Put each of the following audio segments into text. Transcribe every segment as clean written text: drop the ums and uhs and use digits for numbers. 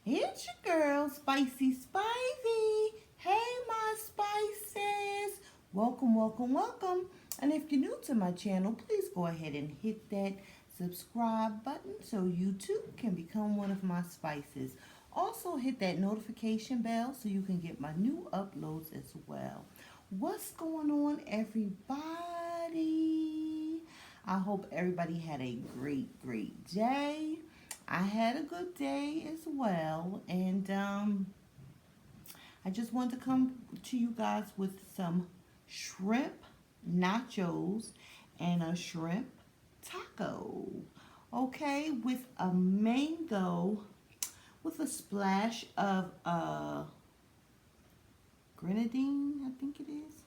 It's your girl, Spicy Spivey. Hey, my spices. Welcome, welcome, welcome. And if you're new to my channel, please go ahead and hit that subscribe button so you too can become one of my spices. Also, hit that notification bell so you can get my new uploads as well. What's going on, everybody? I hope everybody had a great day. I had a good day as well, and I just wanted to come to you guys with some shrimp nachos and a shrimp taco. Okay, with a mango, with a splash of grenadine, I think it is.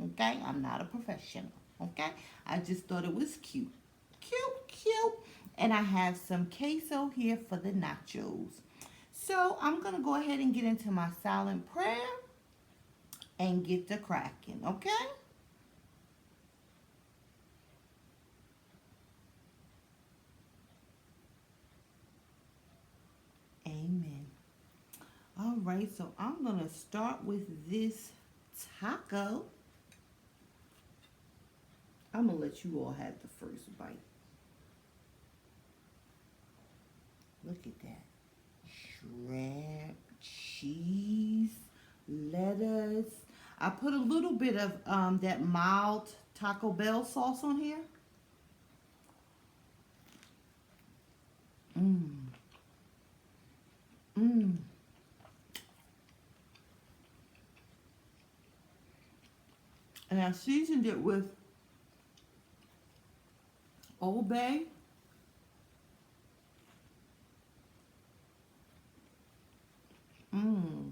Okay, I'm not a professional. Okay, I just thought it was cute. Cute. And I have some queso here for the nachos. So I'm going to go ahead and get into my silent prayer and get the cracking, okay? Amen. All right, so I'm going to start with this taco. I'm going to let you all have the first bite. Look at that. Shrimp, cheese, lettuce. I put a little bit of that mild Taco Bell sauce on here. Mmm. Mmm. And I seasoned it with Old Bay. Mmm.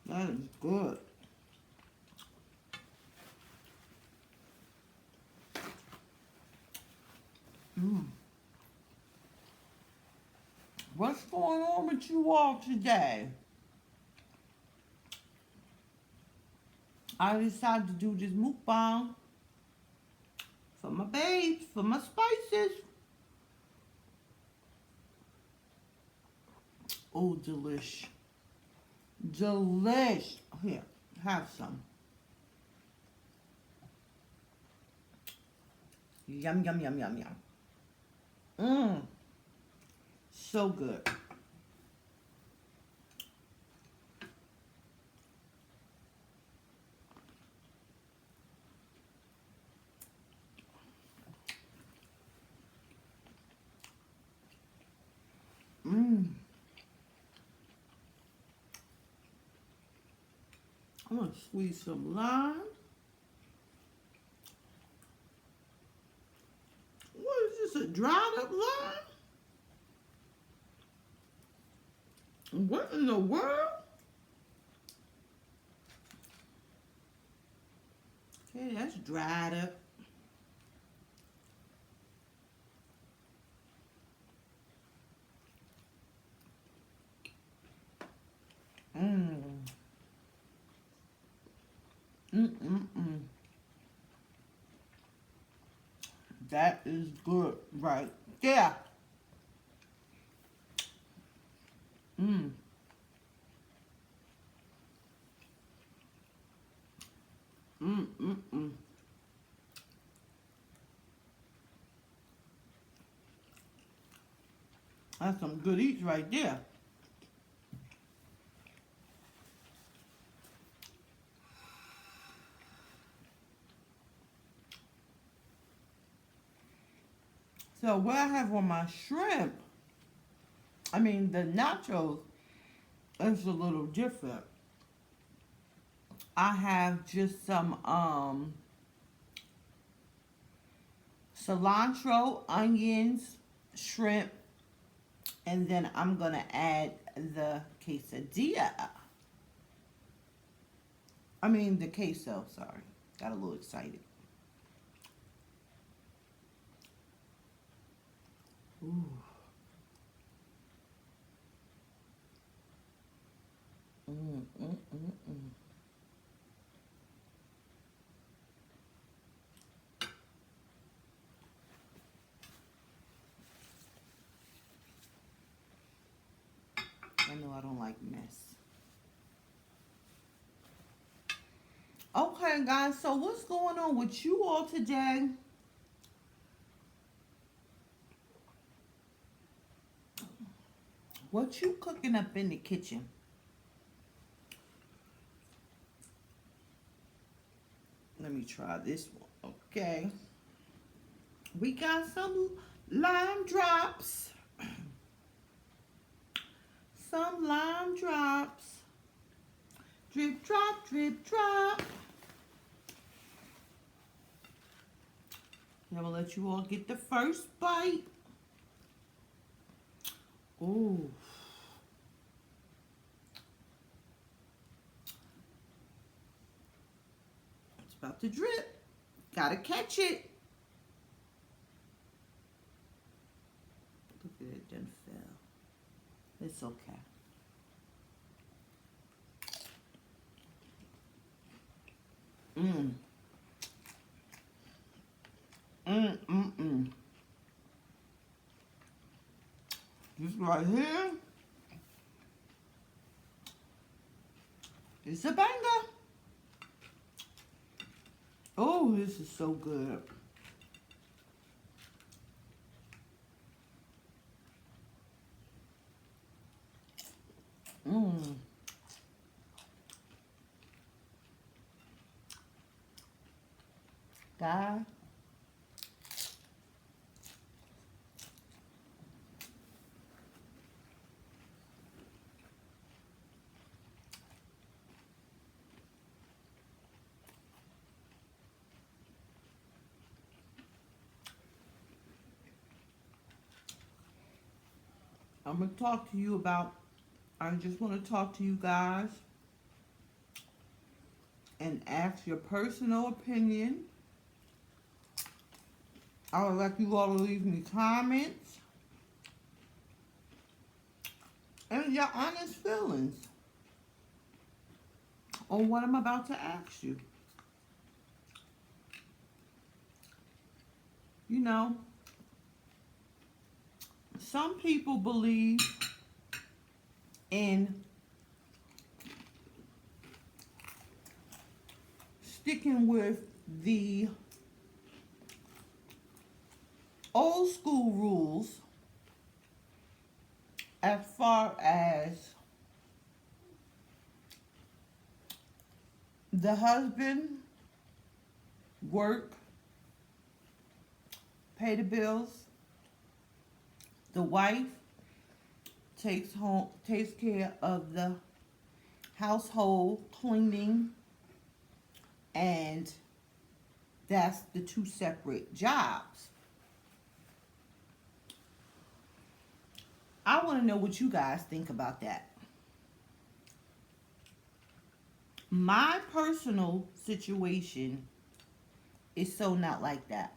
That is good. Mmm. What's going on with you all today? I decided to do this mukbang for my babes, for my spices. Oh, delish. Delish. Here, have some. Yum, yum, yum, yum, yum. Mmm. So good. Mmm. I'm going to squeeze some lime. What is this, a dried up lime? What in the world? Okay, that's dried up. Mmm. Mm-mm-mm. That is good right there. Mmm. Mm-mm-mm. That's some good eats right there. So what I have on my shrimp, I mean the nachos, is a little different. I have just some cilantro, onions, shrimp, and then I'm gonna add the quesadilla. I mean the queso, sorry. Got a little excited. Ooh. Mm, mm, mm, mm. I don't like mess. Okay, guys, so what's going on with you all today? What you cooking up in the kitchen? Let me try this one. Okay. We got some lime drops. Some lime drops. Drip, drop, drip, drop. I'm gonna let you all get the first bite. Ooh. It's about to drip. Gotta catch it. Look at it, done fell. It's okay. Mmm. This right here is a banger. Oh, this is so good. God. I'm going to talk to you about, I just want to talk to you guys and ask your personal opinion. I would like you all to leave me comments and your honest feelings on what I'm about to ask you. You know, some people believe in sticking with the old school rules as far as the husband work, pay the bills, the wife takes care of the household cleaning, and that's the two separate jobs. I want to know what you guys think about that. My personal situation is so not like that.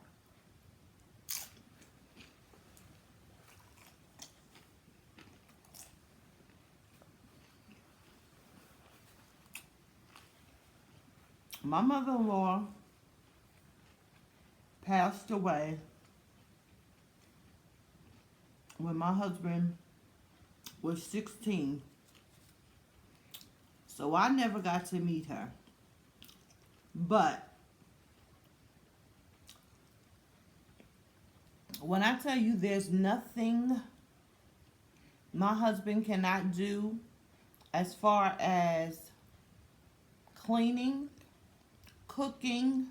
My mother-in-law passed away when my husband was 16. So I never got to meet her. But when I tell you there's nothing my husband cannot do as far as cleaning, cooking,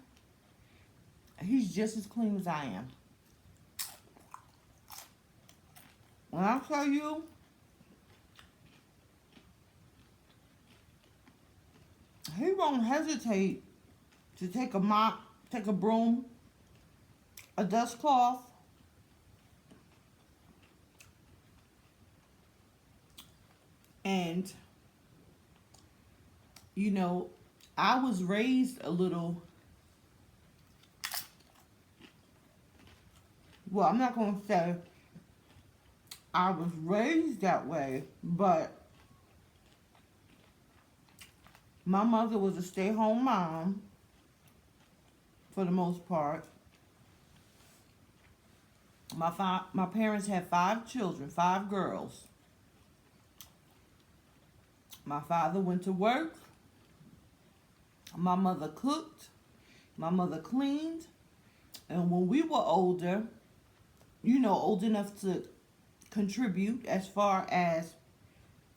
he's just as clean as I am. When I tell you, he won't hesitate to take a mop, take a broom, a dust cloth, and, you know, I was raised a little, well, I'm not going to say I was raised that way, but my mother was a stay-home mom for the most part. My parents had 5 children, 5 girls. My father went to work. My mother cooked. My mother cleaned. And when we were older, old enough to contribute as far as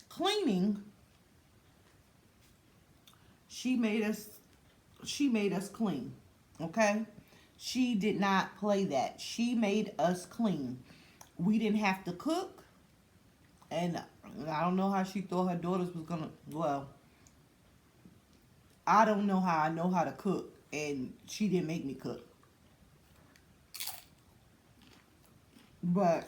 cleaning, she made us clean. Okay? She did not play that. She made us clean. We didn't have to cook. And I don't know how she thought her daughters was gonna, well, I don't know how I know how to cook, and she didn't make me cook. But,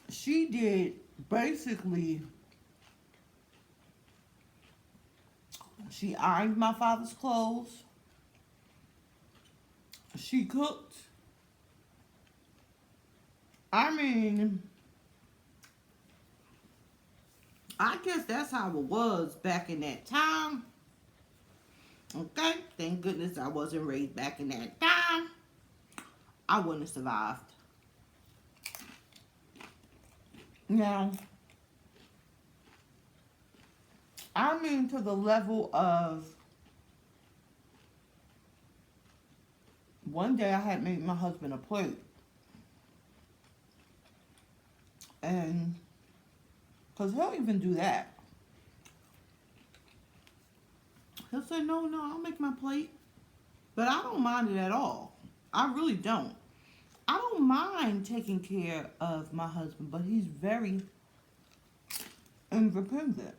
she did basically, she ironed my father's clothes. She cooked. I mean, I guess that's how it was back in that time. Okay? Thank goodness I wasn't raised back in that time. I wouldn't have survived. Now, I mean to the level of, one day I had made my husband a plate. And, because he'll even do that. He'll say, no, I'll make my plate. But I don't mind it at all. I really don't. I don't mind taking care of my husband, but he's very independent.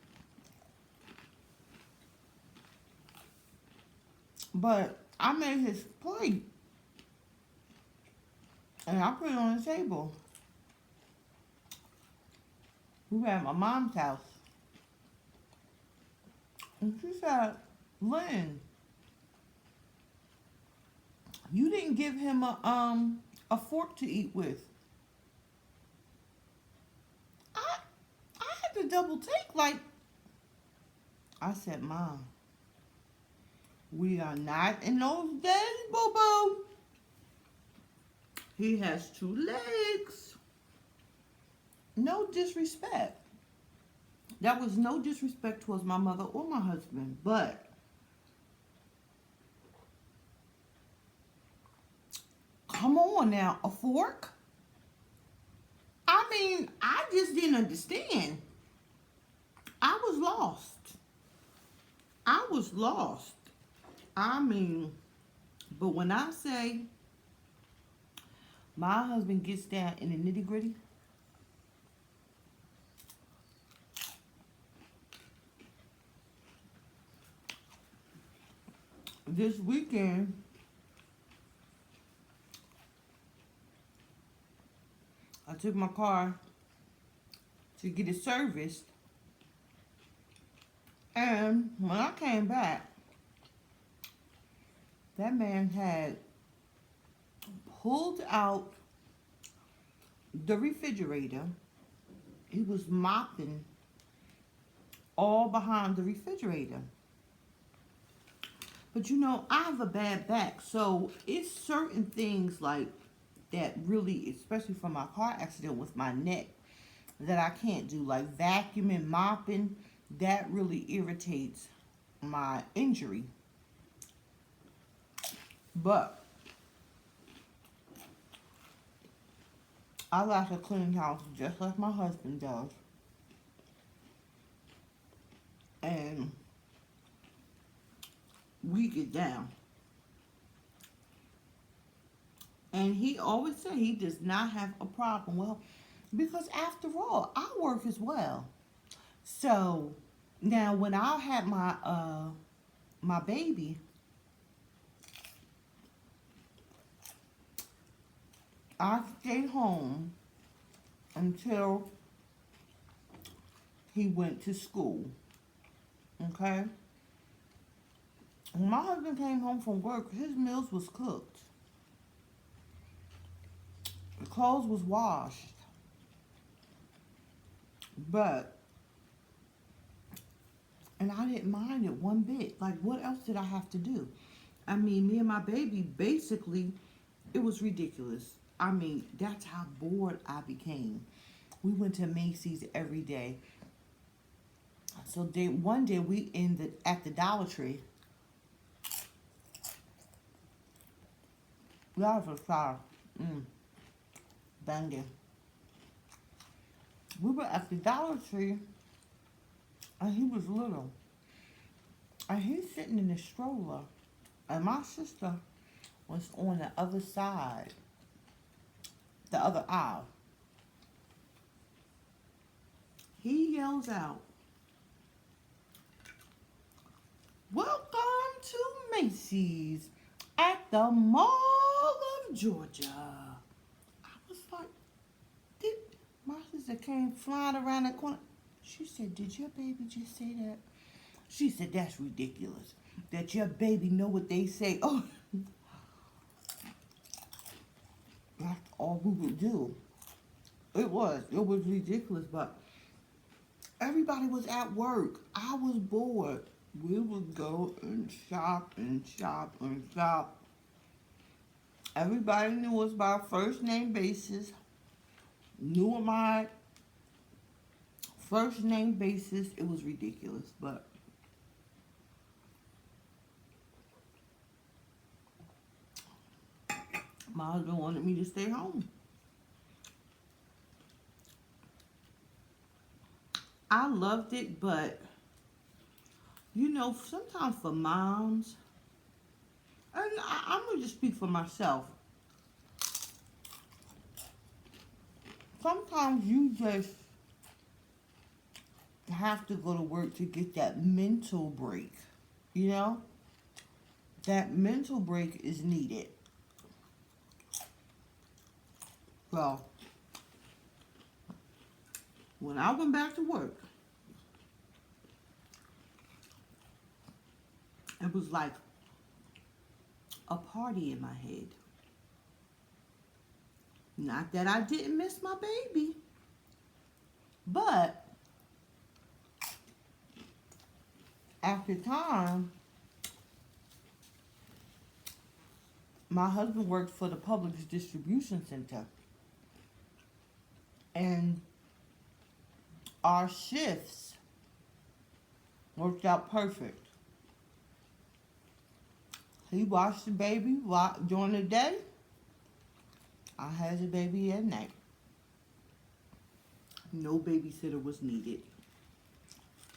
But I made his plate. And I put it on the table. We were at my mom's house. And she said, Lynn, you didn't give him a fork to eat with. I had to double take, like, I said, Mom, we are not in those days, boo-boo. He has 2 legs. No disrespect. That was no disrespect towards my mother or my husband, but come on now, a fork? I mean, I just didn't understand. I was lost. I was lost. I mean, but when I say my husband gets down in the nitty-gritty, this weekend, I took my car to get it serviced. And when I came back, that man had pulled out the refrigerator. He was mopping all behind the refrigerator. But I have a bad back, so it's certain things like that really, especially from my car accident with my neck, that I can't do. Like vacuuming, mopping, that really irritates my injury. But I like a clean house just like my husband does. And we get down. And he always said he does not have a problem. Well, because after all, I work as well. So now when I had my baby, I stayed home until he went to school. Okay? When my husband came home from work, his meals was cooked. The clothes was washed. And I didn't mind it one bit. Like, what else did I have to do? I mean, me and my baby, basically, it was ridiculous. I mean, that's how bored I became. We went to Macy's every day. So one day we ended at the Dollar Tree. That was a fire. Banging. We were at the Dollar Tree, and he was little. And he's sitting in the stroller. And my sister was on the other side, the other aisle. He yells out, "Welcome to Macy's at the Mall of Georgia." I was like, my sister came flying around the corner. She said, "Did your baby just say that?" She said, "That's ridiculous. That your baby know what they say." Oh, that's all we would do. It was ridiculous, but everybody was at work. I was bored. We would go and shop and shop and shop. Everybody knew us by first name basis. Knew my first name basis. It was ridiculous, but my husband wanted me to stay home. I loved it, but you know, sometimes for moms, and I'm going to just speak for myself. Sometimes you just have to go to work to get that mental break. You know? That mental break is needed. Well, when I went back to work, it was like a party in my head. Not that I didn't miss my baby, but after time, my husband worked for the Publix distribution center, and our shifts worked out perfect. He watched the baby during the day. I had the baby at night. No babysitter was needed.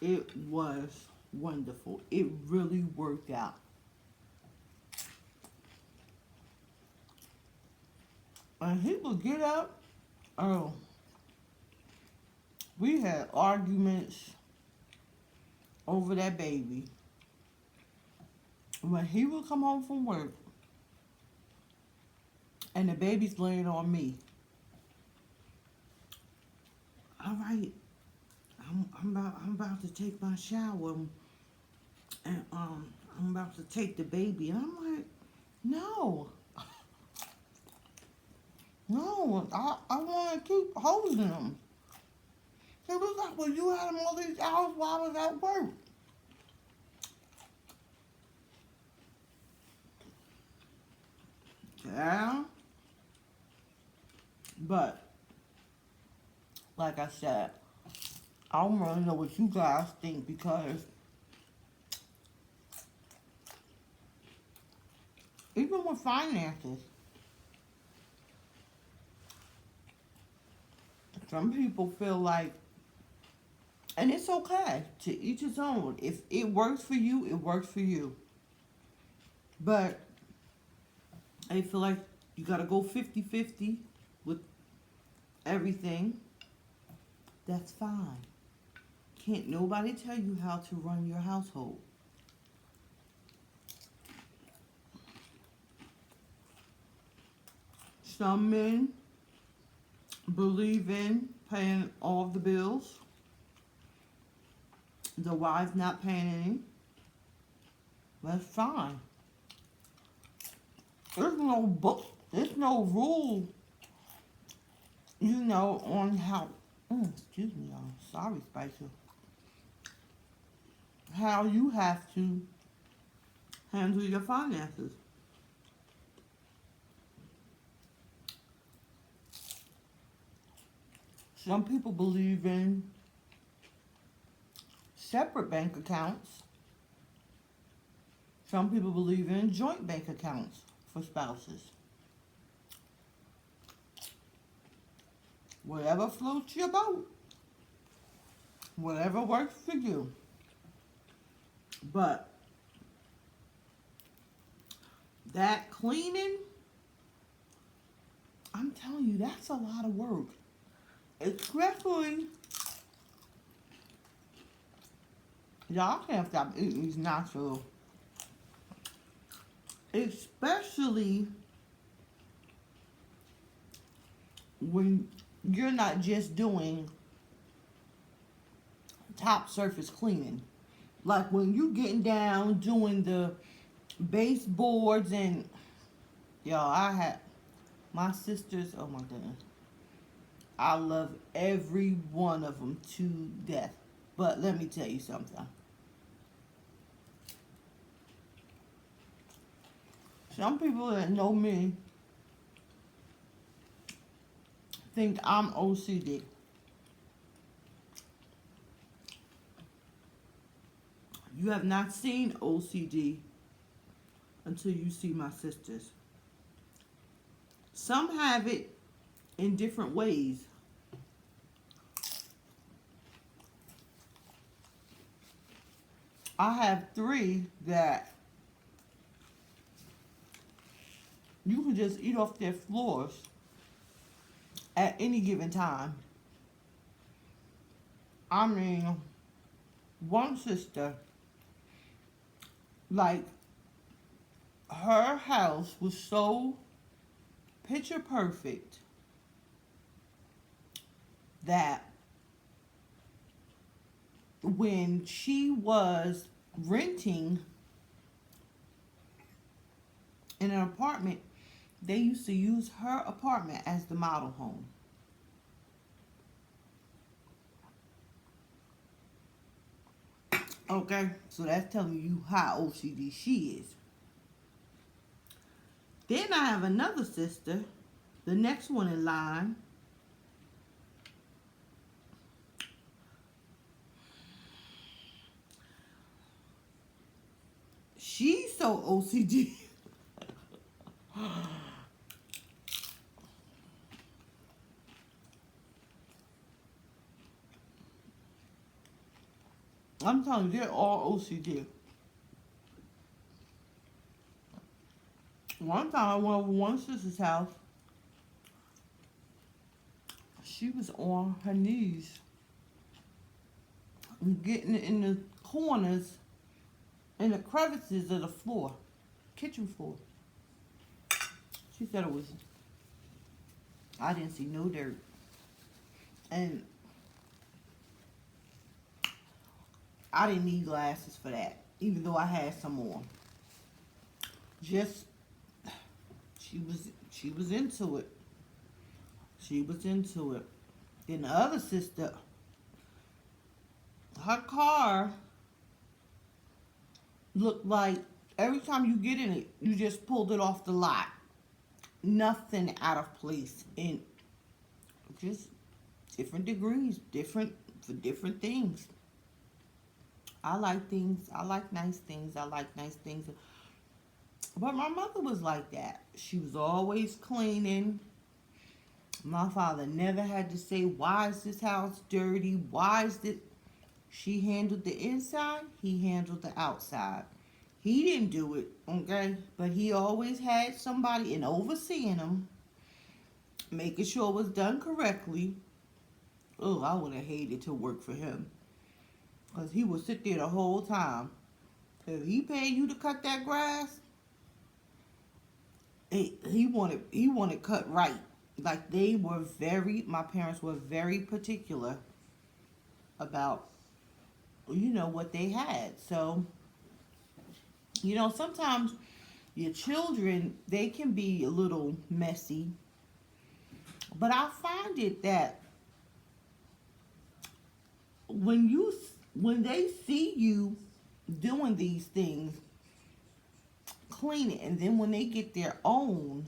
It was wonderful. It really worked out. And he would get up. Oh, we had arguments over that baby. When he would come home from work and the baby's laying on me, all right, I'm about to take my shower, and I'm about to take the baby, and I'm like, no, I want to keep holding him. He was like, "Well, you had him all these hours while I was at work." Yeah, but like I said, I don't really know what you guys think, because even with finances, some people feel like, and it's okay, to each his own. If it works for you, it works for you. But I feel like you gotta go 50-50 with everything. That's fine. Can't nobody tell you how to run your household. Some men believe in paying all the bills, the wife not paying any. That's fine. There's no book, there's no rule, you know, on how, excuse me, y'all, sorry, Spicer, how you have to handle your finances. Some people believe in separate bank accounts. Some people believe in joint bank accounts for spouses. Whatever floats your boat. Whatever works for you. But that cleaning, I'm telling you, that's a lot of work. Especially, y'all can't stop eating these nachos. Especially when you're not just doing top surface cleaning. Like when you getting down doing the baseboards and y'all, I had my sisters, oh my goodness. I love every one of them to death. But let me tell you something. Some people that know me think I'm OCD. You have not seen OCD until you see my sisters. Some have it in different ways. I have 3 that you can just eat off their floors at any given time. I mean, one sister, like, her house was so picture perfect that when she was renting in an apartment, they used to use her apartment as the model home. Okay, so that's telling you how OCD she is. Then I have another sister, the next one in line. She's so OCD. I'm telling you, they're all OCD. One time I went over one sister's house. She was on her knees, getting in the corners and the crevices of the floor, kitchen floor. She said it was, I didn't see no dirt. And I didn't need glasses for that, even though I had some on. Just, she was into it. She was into it. Then the other sister, her car looked like every time you get in it, you just pulled it off the lot. Nothing out of place. And just different degrees, different for different things. I like things. I like nice things. I like nice things. But my mother was like that. She was always cleaning. My father never had to say, why is this house dirty? Why is it? She handled the inside. He handled the outside. He didn't do it, okay? But he always had somebody in overseeing him, making sure it was done correctly. Oh, I would have hated to work for him. Because he would sit there the whole time. If he paid you to cut that grass, he wanted cut right. Like they were my parents were very particular about, what they had. So, sometimes your children, they can be a little messy. But I find it that when they see you doing these things, clean it, and then when they get their own,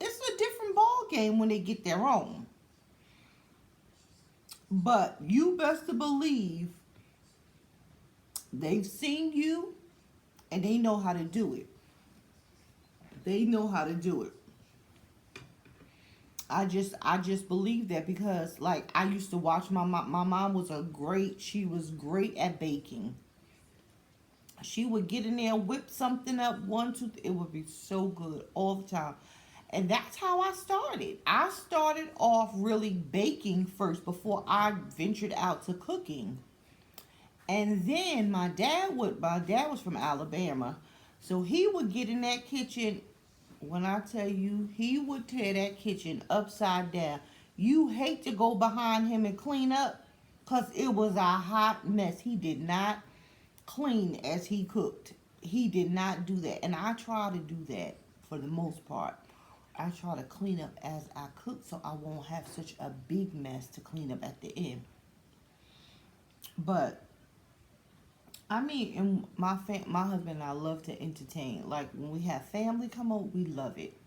it's a different ball game when they get their own. But you best to believe they've seen you and they know how to do it. They know how to do it. I just believe that because like I used to watch my mom. My mom was she was great at baking. She would get in there, whip something up, one, two, it would be so good all the time. And that's how I started. I started off really baking first before I ventured out to cooking. And then my dad was from Alabama. So he would get in that kitchen. When I tell you, he would tear that kitchen upside down. You hate to go behind him and clean up because it was a hot mess. He did not clean as he cooked. He did not do that. And I try to do that for the most part. I try to clean up as I cook so I won't have such a big mess to clean up at the end. But I mean, and my husband and I love to entertain. Like when we have family come over, we love it.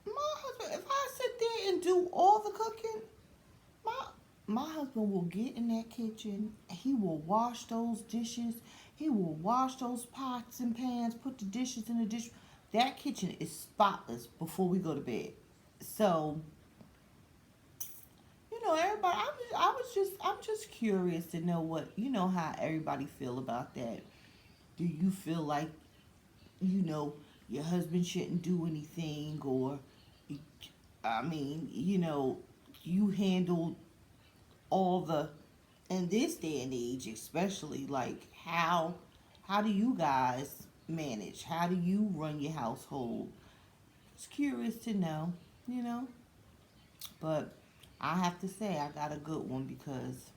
My husband, if I sit there and do all the cooking, my my husband will get in that kitchen. He will wash those dishes. He will wash those pots and pans. Put the dishes in the dish. That kitchen is spotless before we go to bed. So everybody. I'm just curious to know what how everybody feel about that. Do you feel like you know your husband shouldn't do anything, or I mean, you handle all the in this day and age, especially like how do you guys manage? How do you run your household? It's curious to know, you know. But I have to say I got a good one because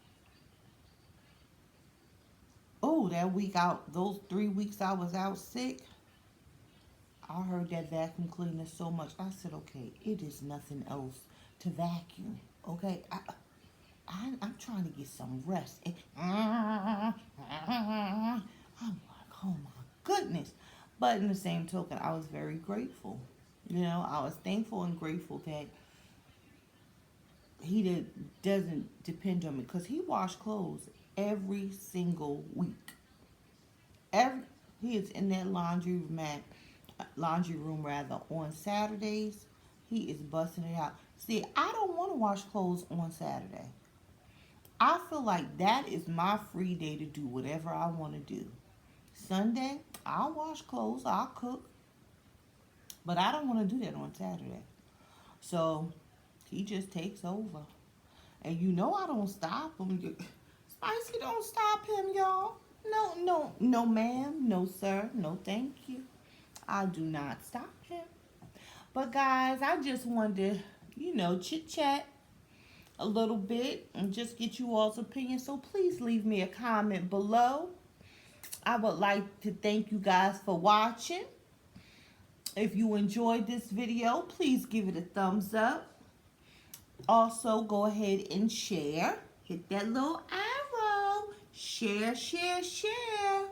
that week out, those 3 weeks I was out sick, I heard that vacuum cleaner so much. I said, okay, it is nothing else to vacuum. Okay, I'm trying to get some rest. I'm like, oh my goodness. But in the same token, I was very grateful. I was thankful and grateful that doesn't depend on me because he washed clothes every single week. Every He is in that laundry room rather on Saturdays. He is busting it out. See, I don't want to wash clothes on Saturday. I feel like that is my free day to do whatever I want to do. Sunday, I'll wash clothes, I'll cook, but I don't want to do that on Saturday. So he just takes over. And I don't stop him. Spicy don't stop him, y'all. No, no, no, ma'am. No, sir. No, thank you. I do not stop him. But guys, I just wanted to, chit chat a little bit and just get you all's opinion. So please leave me a comment below. I would like to thank you guys for watching. If you enjoyed this video, please give it a thumbs up. Also, go ahead and share. Hit that little arrow. Share, share, share.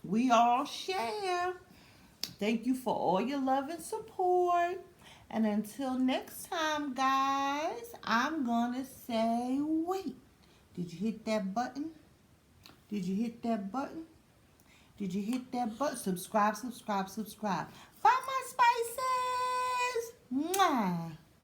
We all share. Thank you for all your love and support. And until next time, guys, I'm going to say, wait. Did you hit that button? Did you hit that button? Did you hit that button? Subscribe, subscribe, subscribe. Bye, my spices. Mwah.